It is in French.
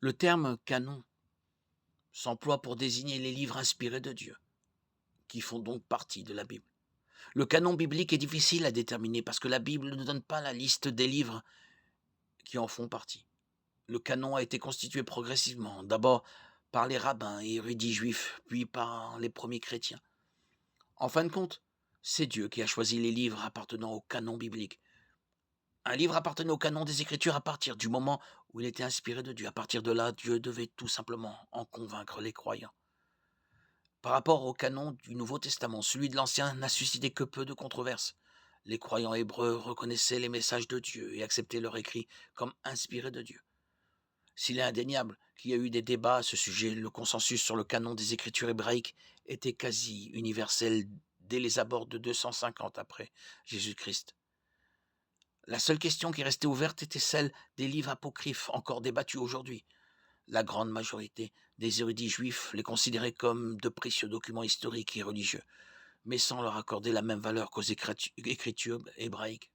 Le terme canon s'emploie pour désigner les livres inspirés de Dieu, qui font donc partie de la Bible. Le canon biblique est difficile à déterminer parce que la Bible ne donne pas la liste des livres qui en font partie. Le canon a été constitué progressivement, d'abord par les rabbins et érudits juifs, puis par les premiers chrétiens. En fin de compte, c'est Dieu qui a choisi les livres appartenant au canon biblique. Un livre appartenait au canon des Écritures à partir du moment où il était inspiré de Dieu. À partir de là, Dieu devait tout simplement en convaincre les croyants. Par rapport au canon du Nouveau Testament, celui de l'Ancien n'a suscité que peu de controverses. Les croyants hébreux reconnaissaient les messages de Dieu et acceptaient leur écrit comme inspirés de Dieu. S'il est indéniable qu'il y a eu des débats à ce sujet, le consensus sur le canon des Écritures hébraïques était quasi universel dès les abords de 250 après Jésus-Christ. La seule question qui restait ouverte était celle des livres apocryphes, encore débattus aujourd'hui. La grande majorité des érudits juifs les considéraient comme de précieux documents historiques et religieux, mais sans leur accorder la même valeur qu'aux écritures hébraïques.